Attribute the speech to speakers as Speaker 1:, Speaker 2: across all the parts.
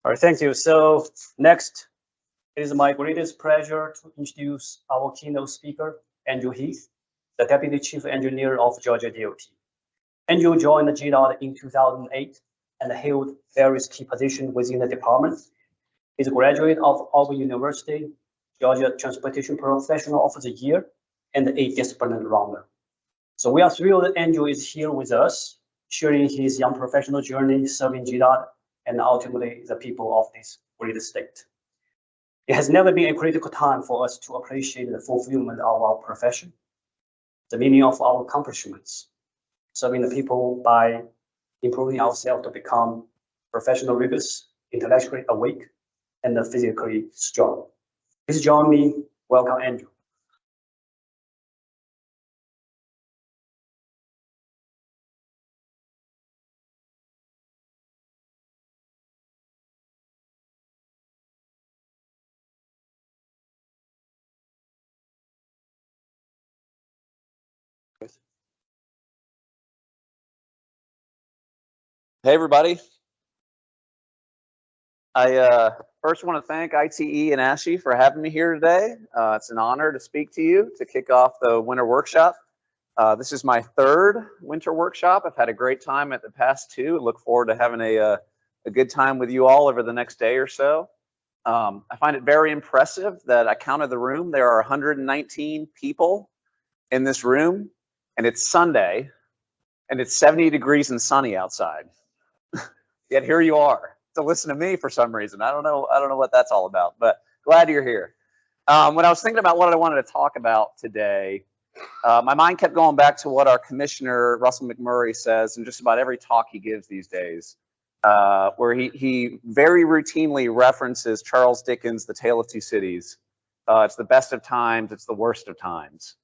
Speaker 1: All right, thank you. So next, it is my greatest pleasure to introduce our keynote speaker, Andrew Heath, the Deputy Chief Engineer of Georgia DOT. Andrew joined the GDOT in 2008 and held various key positions within the department. He's a graduate of Auburn University, Georgia Transportation Professional of the Year, and a disciplinary rounder. So we are thrilled that Andrew is here with us, sharing his young professional journey serving GDOT and ultimately the people of this great state. It has never been a critical time for us to appreciate the fulfillment of our profession, the meaning of our accomplishments, serving the people by improving ourselves to become professional rigorous, intellectually awake, and physically strong. Please join me. Welcome, Andrew.
Speaker 2: Hey, everybody. I first want to thank ITE and ASHI for having me here today. It's an honor to speak to you to kick off the winter workshop. This is my third winter workshop. I've had a great time at the past two. Look forward to having a good time with you all over the next day or so. I find it very impressive that I counted the room. There are 119 people in this room, and it's Sunday, and it's 70 degrees and sunny outside. Yet here you are to listen to me for some reason. I don't know what that's all about, but glad you're here. When I was thinking about what I wanted to talk about today, my mind kept going back to what our commissioner, Russell McMurray, says in just about every talk he gives these days, where he very routinely references Charles Dickens' The Tale of Two Cities. It's the best of times, it's the worst of times.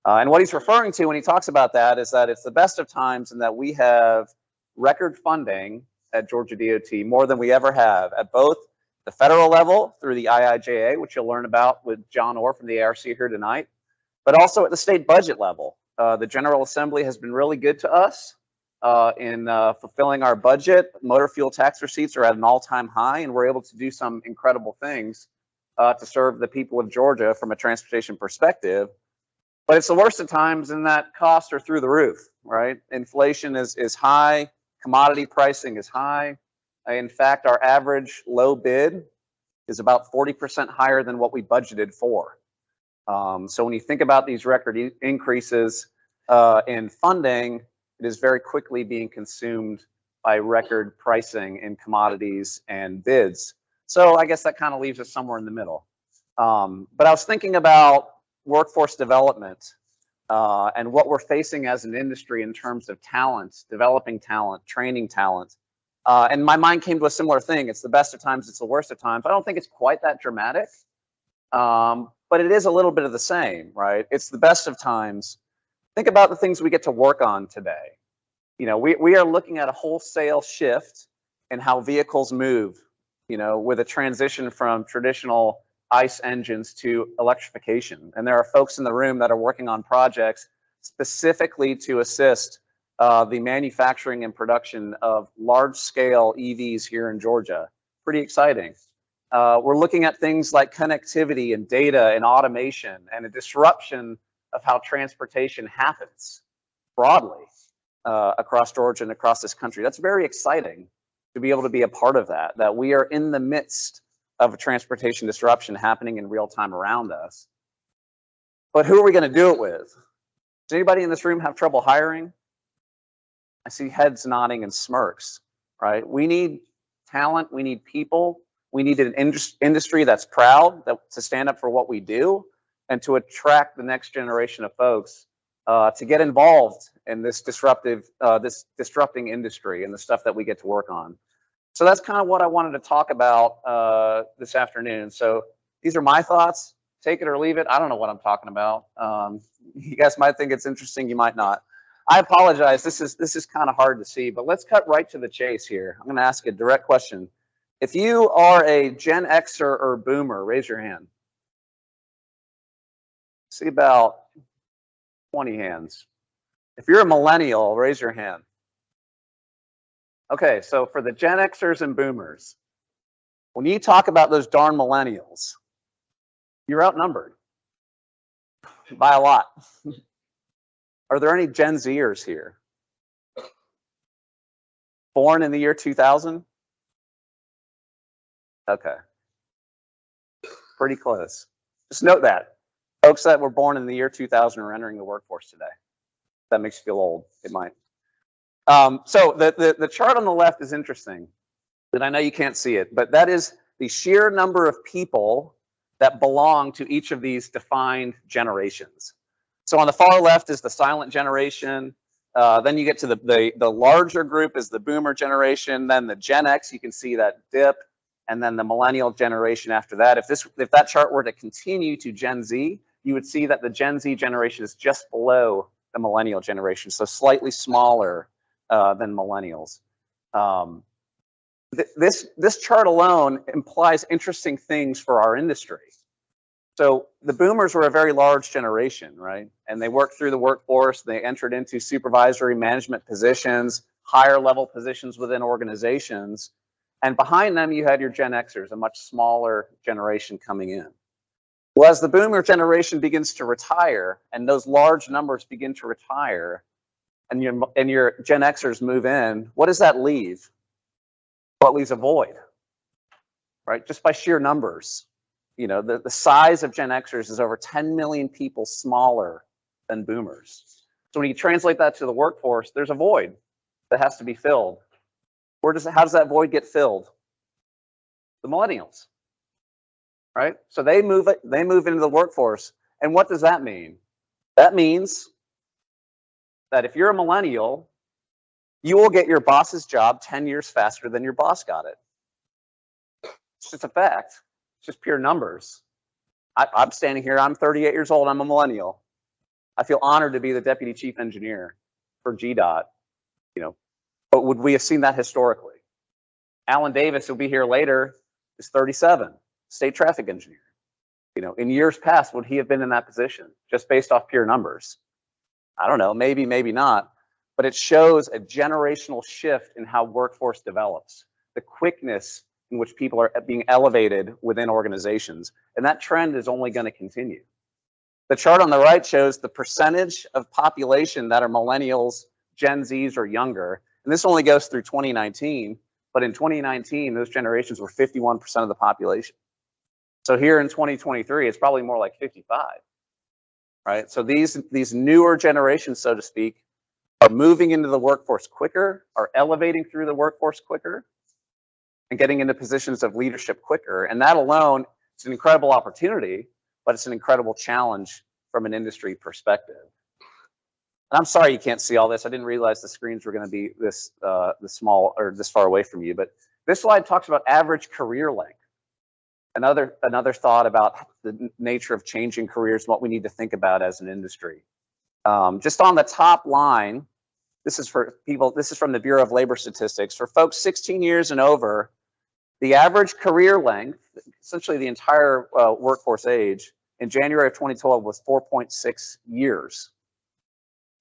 Speaker 2: And what he's referring to when he talks about that is that it's the best of times and that we have record funding at Georgia DOT, more than we ever have, at both the federal level through the IIJA, which you'll learn about with John Orr from the ARC here tonight, but also at the state budget level. The General Assembly has been really good to us in fulfilling our budget. Motor fuel tax receipts are at an all-time high, and we're able to do some incredible things to serve the people of Georgia from a transportation perspective. But it's the worst of times in that costs are through the roof, right? Inflation is high. Commodity pricing is high. In fact, our average low bid is about 40% higher than what we budgeted for. So when you think about these record increases in funding, it is very quickly being consumed by record pricing in commodities and bids. So I guess that kind of leaves us somewhere in the middle. But I was thinking about workforce development and what we're facing as an industry in terms of talent, developing talent, training talent. And my mind came to a similar thing. It's the best of times, it's the worst of times. I don't think it's quite that dramatic, but it is a little bit of the same, right? It's the best of times. Think about the things we get to work on today. You know, we are looking at a wholesale shift in how vehicles move, you know, with a transition from traditional ICE engines to electrification. And there are folks in the room that are working on projects specifically to assist the manufacturing and production of large-scale EVs here in Georgia. Pretty exciting. We're looking at things like connectivity and data and automation and a disruption of how transportation happens broadly across Georgia and across this country. That's very exciting to be able to be a part of that, that we are in the midst of a transportation disruption happening in real time around us. But who are we going to do it with? Does anybody in this room have trouble hiring? I see heads nodding and smirks, right? We need talent, we need people, we need an industry that's proud to stand up for what we do and to attract the next generation of folks to get involved in this disrupting industry and the stuff that we get to work on. So that's kind of what I wanted to talk about this afternoon. So these are my thoughts. Take it or leave it. I don't know what I'm talking about. You guys might think it's interesting. You might not. I apologize. This is kind of hard to see, but let's cut right to the chase here. I'm going to ask a direct question. If you are a Gen Xer or Boomer, raise your hand. See about 20 hands. If you're a millennial, raise your hand. Okay, so for the Gen Xers and Boomers, When you talk about those darn millennials, you're outnumbered by a lot. Are there any Gen Zers here? Born in the year 2000? Okay. Pretty close. Just note that. Folks that were born in the year 2000 are entering the workforce today. If that makes you feel old, it might. So the chart on the left is interesting, and I know you can't see it, but that is the sheer number of people that belong to each of these defined generations. So on the far left is the silent generation. Then you get to the larger group is the boomer generation. Then the Gen X, you can see that dip, and then the millennial generation after that. If that chart were to continue to Gen Z, you would see that the Gen Z generation is just below the millennial generation, so slightly smaller than millennials. This chart alone implies interesting things for our industry. So the boomers were a very large generation, right? And they worked through the workforce, they entered into supervisory management positions, higher level positions within organizations. And behind them, you had your Gen Xers, a much smaller generation coming in. Well, as the boomer generation begins to retire and those large numbers begin to retire and your Gen Xers move in, what does that leave? Well, it leaves a void, right? Just by sheer numbers. You know, the size of Gen Xers is over 10 million people smaller than boomers. So when you translate that to the workforce, there's a void that has to be filled. How does that void get filled? The millennials, right? So they move into the workforce. And what does that mean? That means that if you're a millennial, you will get your boss's job 10 years faster than your boss got it. It's just a fact. It's just pure numbers. I'm standing here, I'm 38 years old, I'm a millennial. I feel honored to be the deputy chief engineer for GDOT, you know, but would we have seen that historically? Alan Davis, who'll be here later, is 37, state traffic engineer. You know, in years past, would he have been in that position just based off pure numbers? I don't know, maybe, maybe not, but it shows a generational shift in how workforce develops, the quickness in which people are being elevated within organizations. And that trend is only going to continue. The chart on the right shows the percentage of population that are millennials, Gen Zs, or younger. And this only goes through 2019, but in 2019, those generations were 51% of the population. So here in 2023, it's probably more like 55, right? So these newer generations, so to speak, are moving into the workforce quicker, are elevating through the workforce quicker, and getting into positions of leadership quicker. And that alone, it's an incredible opportunity, but it's an incredible challenge from an industry perspective. And I'm sorry you can't see all this. I didn't realize the screens were going to be this small or this far away from you. But this slide talks about average career length. Another thought about the nature of changing careers and what we need to think about as an industry. Just on the top line, this is for people, this is from the Bureau of Labor Statistics. For folks 16 years and over, the average career length, essentially the entire workforce age, in January of 2012 was 4.6 years.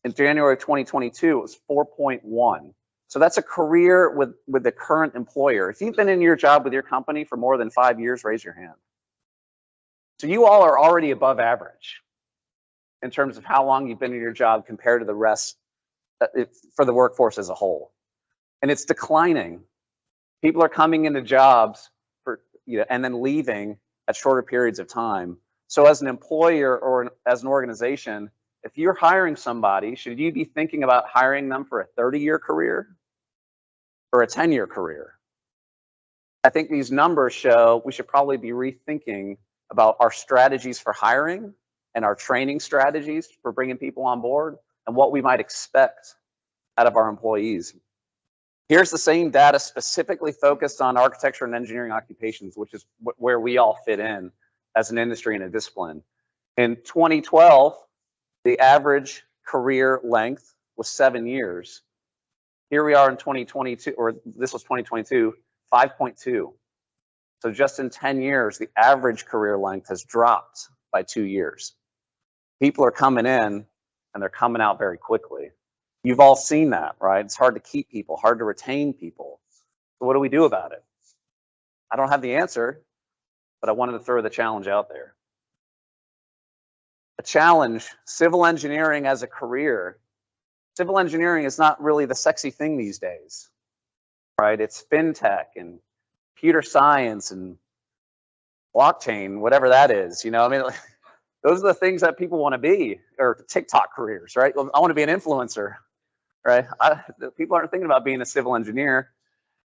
Speaker 2: In January of 2022, it was 4.1. So that's a career with the current employer. If you've been in your job with your company for more than 5 years, raise your hand. So you all are already above average in terms of how long you've been in your job compared to the rest for the workforce as a whole. And it's declining. People are coming into jobs for, you know, and then leaving at shorter periods of time. So as an employer or as an organization, if you're hiring somebody, should you be thinking about hiring them for a 30-year career or a 10-year career? I think these numbers show we should probably be rethinking about our strategies for hiring and our training strategies for bringing people on board and what we might expect out of our employees. Here's the same data specifically focused on architecture and engineering occupations, which is where we all fit in as an industry and a discipline. In 2012, the average career length was 7 years. Here we are in 2022, or this was 2022, 5.2. So just in 10 years, the average career length has dropped by 2 years. People are coming in and they're coming out very quickly. You've all seen that, right? It's hard to keep people, hard to retain people. So what do we do about it? I don't have the answer, but I wanted to throw the challenge out there. A challenge, civil engineering as a career. Civil engineering is not really the sexy thing these days, right? It's fintech and computer science and blockchain, whatever that is. You know, I mean, those are the things that people want to be, or TikTok careers, right? I want to be an influencer, right? People aren't thinking about being a civil engineer.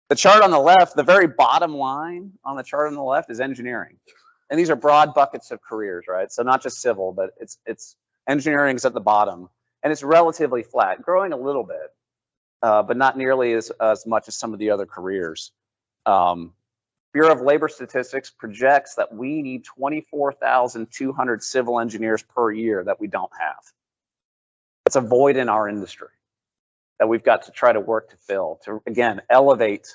Speaker 2: The chart on the left, the very bottom line on the chart on the left is engineering. And these are broad buckets of careers, right? So not just civil, but it's engineering is at the bottom. And it's relatively flat, growing a little bit, but not nearly as much as some of the other careers. Bureau of Labor Statistics projects that we need 24,200 civil engineers per year that we don't have. It's a void in our industry that we've got to try to work to fill, to, again, elevate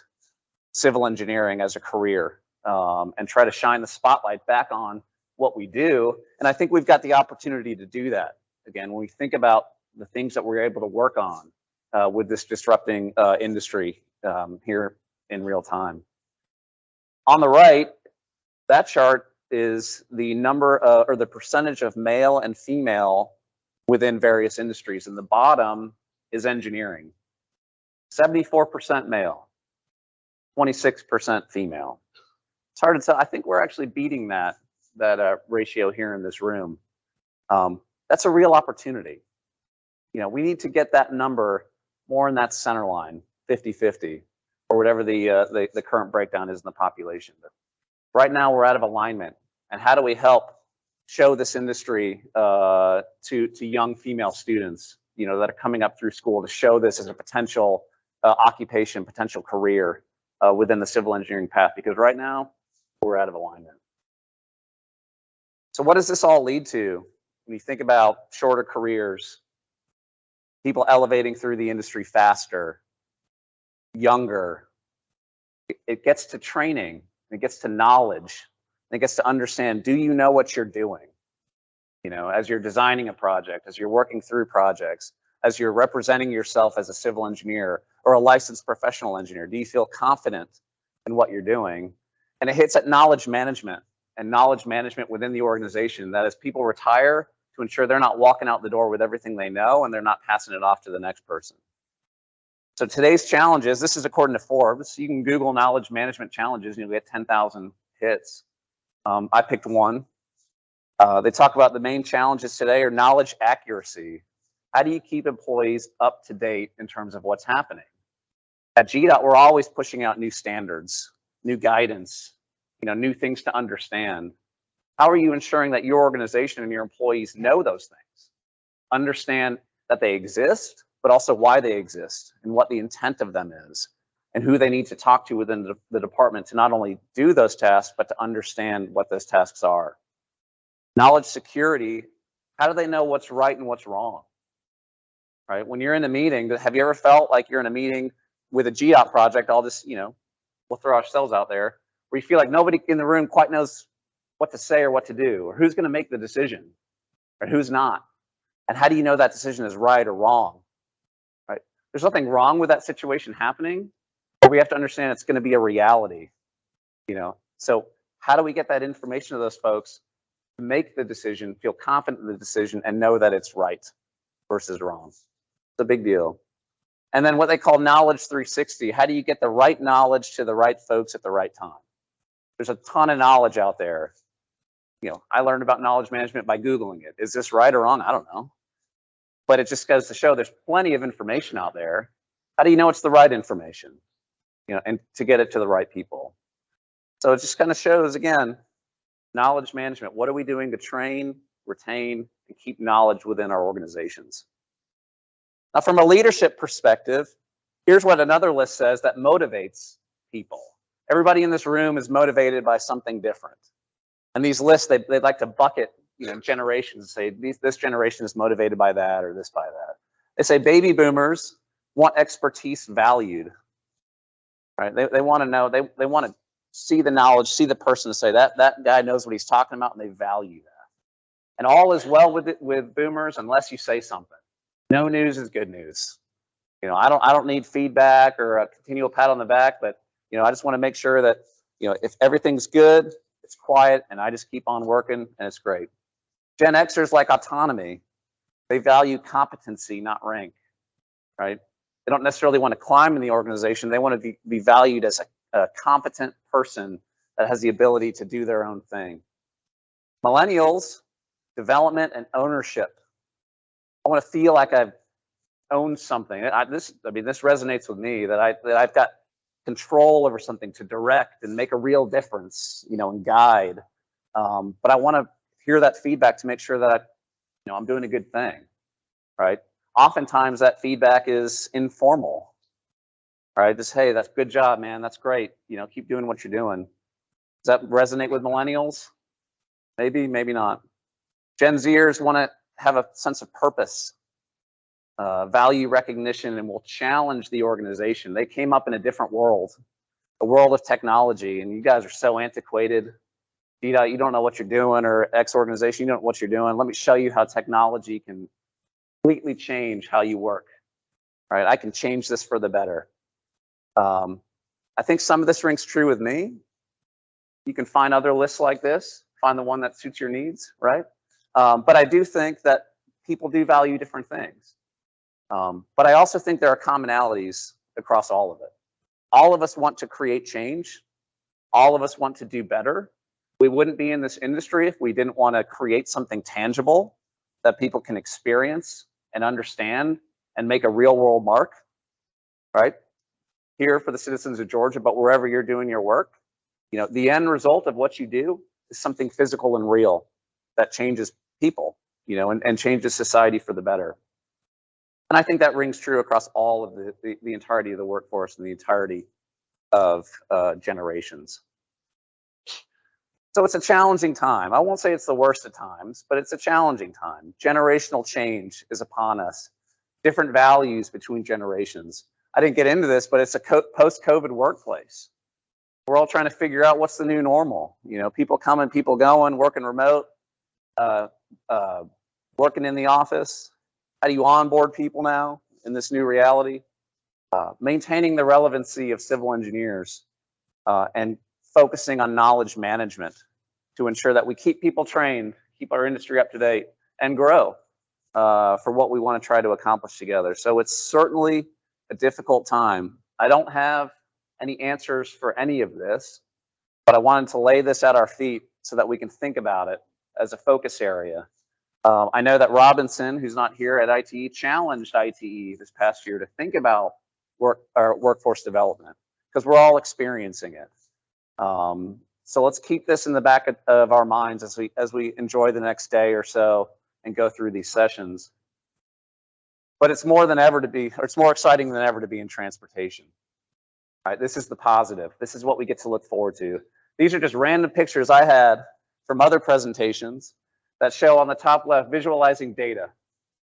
Speaker 2: civil engineering as a career, and try to shine the spotlight back on what we do. And I think we've got the opportunity to do that. Again, when we think about the things that we're able to work on with this disrupting industry here in real time. On the right, that chart is the number or the percentage of male and female within various industries. And the bottom is engineering. 74% male, 26% female. It's hard to tell. I think we're actually beating that ratio here in this room. That's a real opportunity. You know, we need to get that number more in that center line, 50-50, or whatever the current breakdown is in the population. But right now we're out of alignment. And how do we help show this industry to young female students, you know, that are coming up through school, to show this as a potential occupation, potential career within the civil engineering path? Because right now we're out of alignment. So what does this all lead to when you think about shorter careers, people elevating through the industry faster, younger? It gets to training, it gets to knowledge, it gets to understand, do you know what you're doing? You know, as you're designing a project, as you're working through projects, as you're representing yourself as a civil engineer or a licensed professional engineer, do you feel confident in what you're doing? And it hits at knowledge management and knowledge management within the organization, that as people retire, to ensure they're not walking out the door with everything they know and they're not passing it off to the next person. So today's challenges, this is according to Forbes. You can Google knowledge management challenges and you'll get 10,000 hits. I picked one. They talk about the main challenges today are knowledge accuracy. How do you keep employees up to date in terms of what's happening? At GDOT, we're always pushing out new standards, new guidance, you know, new things to understand. How are you ensuring that your organization and your employees know those things, understand that they exist, but also why they exist and what the intent of them is, and who they need to talk to within the department to not only do those tasks, but to understand what those tasks are? Knowledge security, how do they know what's right and what's wrong? Right? When you're in a meeting, have you ever felt like you're in a meeting with a GDOT project, all this, you know, we'll throw ourselves out there, where you feel like nobody in the room quite knows what to say or what to do, or who's going to make the decision, or who's not? And how do you know that decision is right or wrong? Right? There's nothing wrong with that situation happening, but we have to understand it's going to be a reality, you know? So how do we get that information to those folks to make the decision, feel confident in the decision, and know that it's right versus wrong? It's a big deal. And then what they call knowledge 360. How do you get the right knowledge to the right folks at the right time? There's a ton of knowledge out there. You know, I learned about knowledge management by Googling it. Is this right or wrong? I don't know. But it just goes to show there's plenty of information out there. How do you know it's the right information? You know, and to get it to the right people. So it just kind of shows, again, knowledge management. What are we doing to train, retain, and keep knowledge within our organizations? Now, from a leadership perspective, here's what another list says that motivates people. Everybody in this room is motivated by something different. And these lists, they like to bucket, you know, generations, say this generation is motivated by that or this by that. They say baby boomers want expertise valued, right? They want to know, they want to see the knowledge, see the person to say that guy knows what he's talking about, and they value that. And all is well with boomers unless you say something. No news is good news. You know, I don't need feedback or a continual pat on the back, but you know, I just want to make sure that if everything's good, it's quiet, and I just keep on working, and it's great. Gen Xers like autonomy. They value competency, not rank, right? They don't necessarily want to climb in the organization. They want to be valued as a competent person that has the ability to do their own thing. Millennials, development and ownership. I want to feel like I've owned something. This resonates with me, that I've got control over something to direct and make a real difference, and guide. But I want to hear that feedback to make sure that I'm doing a good thing, right? Oftentimes that feedback is informal, right? Just, hey, that's good job, man. That's great. Keep doing what you're doing. Does that resonate with millennials? Maybe, maybe not. Gen Zers want to have a sense of purpose, value recognition, and will challenge the organization. They came up in a different world, a world of technology, and you guys are so antiquated. GDOT, you don't know what you're doing, or X organization, you don't know what you're doing. Let me show you how technology can completely change how you work. All right, I can change this for the better. I think some of this rings true with me. You can find other lists like this, find the one that suits your needs, right? But I do think that people do value different things. But I also think there are commonalities across all of it. All of us want to create change. All of us want to do better. We wouldn't be in this industry if we didn't want to create something tangible that people can experience and understand and make a real world mark, right? Here for the citizens of Georgia, but wherever you're doing your work, the end result of what you do is something physical and real that changes people, and changes society for the better. And I think that rings true across all of the entirety of the workforce and the entirety of generations. So it's a challenging time. I won't say it's the worst of times, but it's a challenging time. Generational change is upon us. Different values between generations. I didn't get into this, but it's a post-COVID workplace. We're all trying to figure out what's the new normal. People coming, people going, working remote, working in the office. How do you onboard people now in this new reality? Maintaining the relevancy of civil engineers and focusing on knowledge management to ensure that we keep people trained, keep our industry up to date, and grow for what we want to try to accomplish together. So it's certainly a difficult time. I don't have any answers for any of this, but I wanted to lay this at our feet so that we can think about it as a focus area. I know that Robinson, who's not here at ITE, challenged ITE this past year to think about workforce development, because we're all experiencing it. So let's keep this in the back of our minds as we enjoy the next day or so and go through these sessions. But it's more exciting than ever to be in transportation. All right, this is the positive. This is what we get to look forward to. These are just random pictures I had from other presentations that show on the top left visualizing data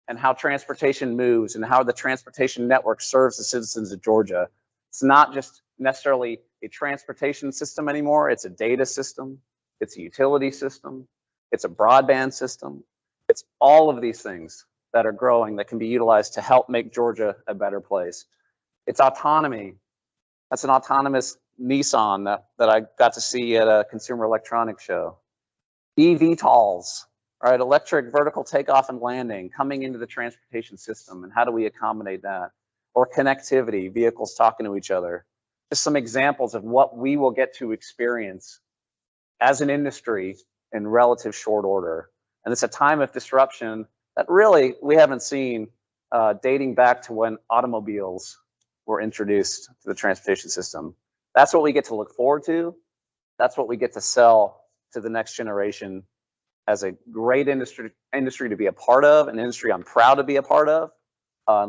Speaker 2: and how transportation moves and how the transportation network serves the citizens of Georgia. It's not just necessarily a transportation system anymore. It's a data system. It's a utility system. It's a broadband system. It's all of these things that are growing that can be utilized to help make Georgia a better place. It's autonomy. That's an autonomous Nissan that I got to see at a consumer electronics show. eVTOLs, right? Electric vertical takeoff and landing coming into the transportation system, and how do we accommodate that? Or connectivity, vehicles talking to each other. Just some examples of what we will get to experience as an industry in relative short order. And it's a time of disruption that really we haven't seen dating back to when automobiles were introduced to the transportation system. That's what we get to look forward to. That's what we get to sell to the next generation as a great industry to be a part of, an industry I'm proud to be a part of,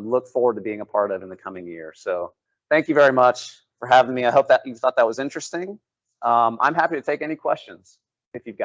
Speaker 2: look forward to being a part of in the coming year. So thank you very much for having me. I hope that you thought that was interesting. I'm happy to take any questions if you've got.